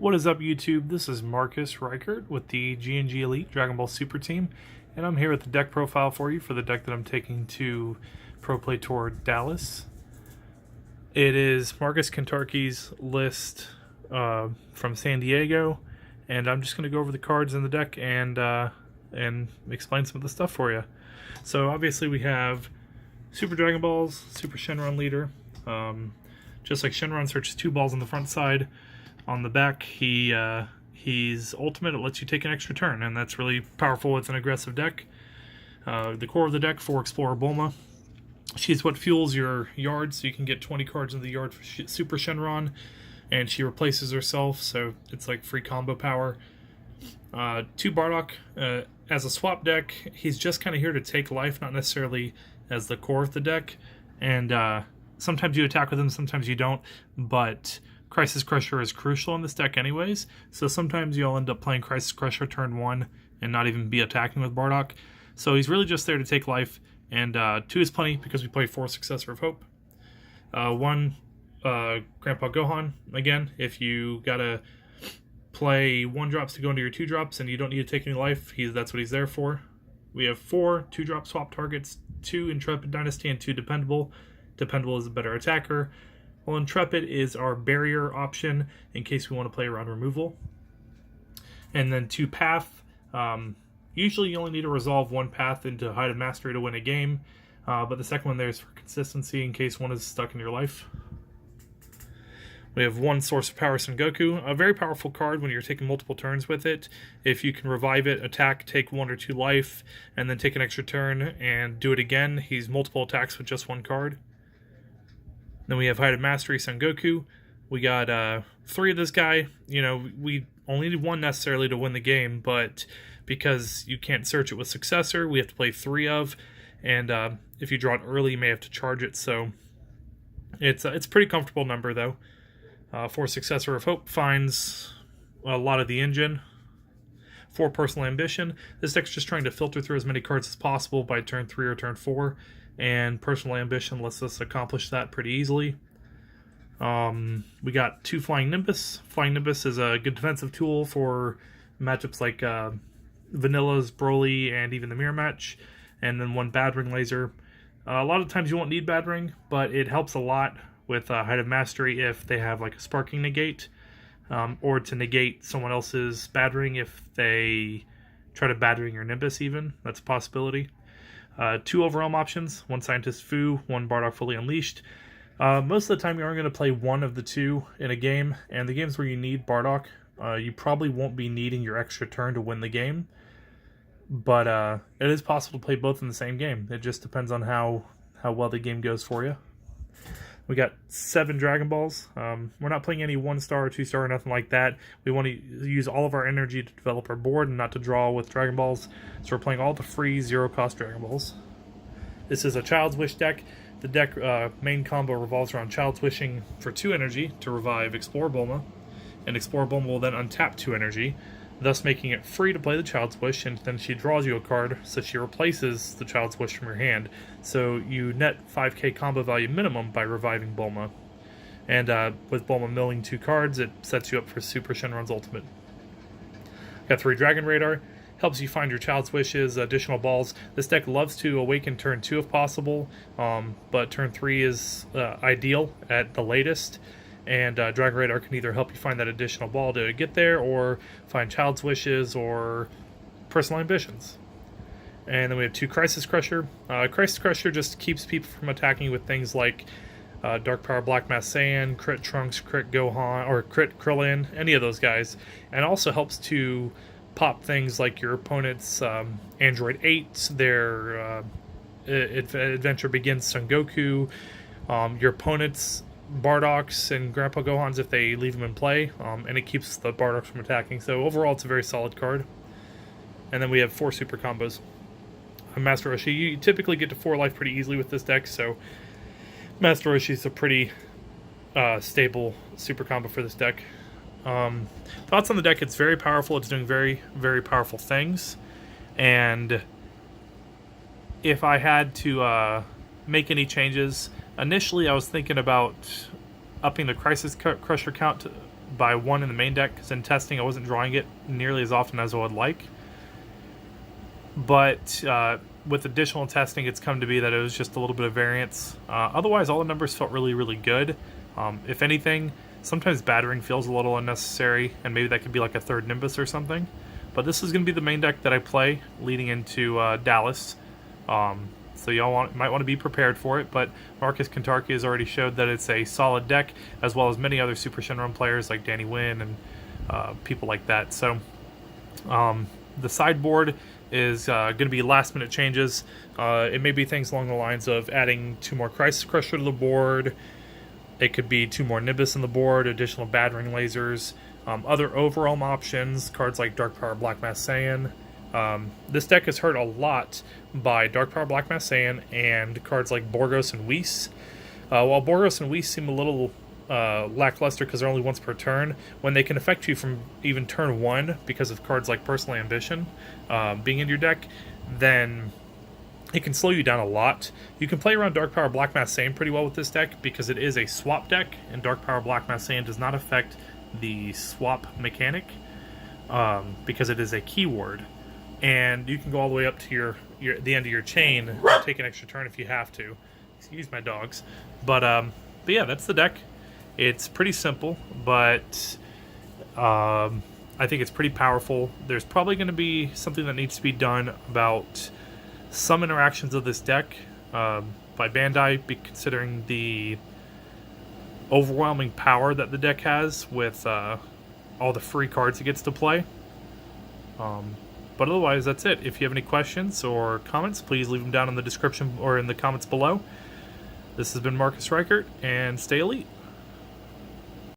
What is up, YouTube? This is Marcus Reichert with the G&G Elite Dragon Ball Super Team, and I'm here with the deck profile for you for the deck that I'm taking to Pro Play Tour Dallas. It is Marcus Kentarki's list from San Diego, and I'm just going to go over the cards in the deck and explain some of the stuff for you. So obviously we have Super Dragon Balls, Super Shenron Leader. Just like Shenron searches 2 balls on the front side, on the back he's ultimate. It lets you take an extra turn, and that's really powerful. It's an aggressive deck. The core of the deck for Explorer Bulma. She's what fuels your yard, so you can get 20 cards in the yard for Super Shenron, and she replaces herself, so it's like free combo power. 2 Bardock. As a swap deck, he's just kind of here to take life, not necessarily as the core of the deck, and sometimes you attack with him, sometimes you don't, but Crisis Crusher is crucial in this deck anyways, so sometimes you'll end up playing Crisis Crusher turn 1 and not even be attacking with Bardock. So he's really just there to take life, and 2 is plenty because we play 4 Successor of Hope. 1 Grandpa Gohan. Again, if you gotta play 1-drops to go into your 2-drops and you don't need to take any life, that's what he's there for. We have 4 2-drop swap targets, 2 Intrepid Dynasty and 2 Dependable. Dependable is a better attacker. Well, Intrepid is our barrier option in case we want to play around removal. And then 2 Path. Usually you only need to resolve 1 Path into Height of Mastery to win a game, but the second one there is for consistency in case one is stuck in your life. We have 1 Source of Power Son Goku, a very powerful card when you're taking multiple turns with it. If you can revive it, attack, take 1 or 2 life, and then take an extra turn and do it again, he's multiple attacks with just 1 card. Then we have Height of Mastery Son Goku. We got 3 of this guy. You know, we only need 1 necessarily to win the game, but because you can't search it with Successor, we have to play 3 of, and if you draw it early, you may have to charge it, so it's a pretty comfortable number, though. 4 Successor of Hope finds a lot of the engine. 4 Personal Ambition. This deck's just trying to filter through as many cards as possible by turn 3 or turn 4, and Personal Ambition lets us accomplish that pretty easily. We got 2 Flying Nimbus. Flying Nimbus is a good defensive tool for matchups like Vanilla's, Broly, and even the Mirror Match. And then 1 Bad Ring Laser. A lot of times you won't need Bad Ring, but it helps a lot with Height of Mastery if they have like a Sparking Negate, or to negate someone else's Bad Ring if they try to Bad Ring your Nimbus even. That's a possibility. 2 Overwhelm options, 1 Scientist Fu, 1 Bardock Fully Unleashed. Most of the time you are going to play 1 of the 2 in a game, and the games where you need Bardock, you probably won't be needing your extra turn to win the game, but it is possible to play both in the same game. It just depends on how well the game goes for you. We got 7 Dragon Balls. We're not playing any 1-star or 2-star or nothing like that. We want to use all of our energy to develop our board and not to draw with Dragon Balls. So we're playing all the free 0-cost Dragon Balls. This is a Child's Wish deck. The deck main combo revolves around Child's Wishing for 2 energy to revive Explorer Bulma. And Explorer Bulma will then untap 2 energy, thus making it free to play the Child's Wish, and then she draws you a card, so she replaces the Child's Wish from your hand. So you net 5k combo value minimum by reviving Bulma. And with Bulma milling 2 cards, it sets you up for Super Shenron's ultimate. Got 3 Dragon Radar. Helps you find your Child's Wishes, additional balls. This deck loves to awaken turn 2 if possible, but turn 3 is ideal at the latest. And Dragon Radar can either help you find that additional ball to get there, or find Child's Wishes, or Personal Ambitions. And then we have 2 Crisis Crusher. Crisis Crusher just keeps people from attacking with things like Dark Power Black Mass Saiyan, Crit Trunks, Crit Gohan, or Crit Krillin, any of those guys. And also helps to pop things like your opponent's Android 8, their Adventure Begins Son Goku, your opponent's Bardocks and Grandpa Gohans if they leave them in play, and it keeps the Bardocks from attacking. So overall, it's a very solid card. And then we have 4 super combos. Master Roshi, you typically get to 4 life pretty easily with this deck, so Master Roshi is a pretty stable super combo for this deck. Thoughts on the deck: it's very powerful. It's doing very, very powerful things. And if I had to make any changes, initially I was thinking about upping the Crisis Crusher count by 1 in the main deck, because in testing I wasn't drawing it nearly as often as I would like. But with additional testing, it's come to be that it was just a little bit of variance. Otherwise, all the numbers felt really, really good. If anything, sometimes battering feels a little unnecessary, and maybe that could be like a third Nimbus or something. But this is going to be the main deck that I play leading into Dallas. So y'all might want to be prepared for it, but Marcus Kentarki has already showed that it's a solid deck, as well as many other Super Shenron players like Danny Wynn and people like that. So the sideboard is going to be last-minute changes. It may be things along the lines of adding 2 more Crisis Crusher to the board. It could be 2 more Nimbus on the board, additional battering lasers, other overwhelm options, cards like Dark Power Black Mass Saiyan. This deck is hurt a lot by Dark Power Black Mass Saiyan and cards like Borgos and Whis. While Borgos and Whis seem a little lackluster because they're only once per turn, when they can affect you from even turn 1 because of cards like Personal Ambition being in your deck, then it can slow you down a lot. You can play around Dark Power Black Mass Saiyan pretty well with this deck because it is a swap deck, and Dark Power Black Mass Saiyan does not affect the swap mechanic because it is a keyword. And you can go all the way up to the end of your chain and take an extra turn if you have to. Excuse my dogs. But yeah, that's the deck. It's pretty simple, but I think it's pretty powerful. There's probably going to be something that needs to be done about some interactions of this deck by Bandai, considering the overwhelming power that the deck has with all the free cards it gets to play. But otherwise, that's it. If you have any questions or comments, please leave them down in the description or in the comments below. This has been Marcus Reichert, and stay elite.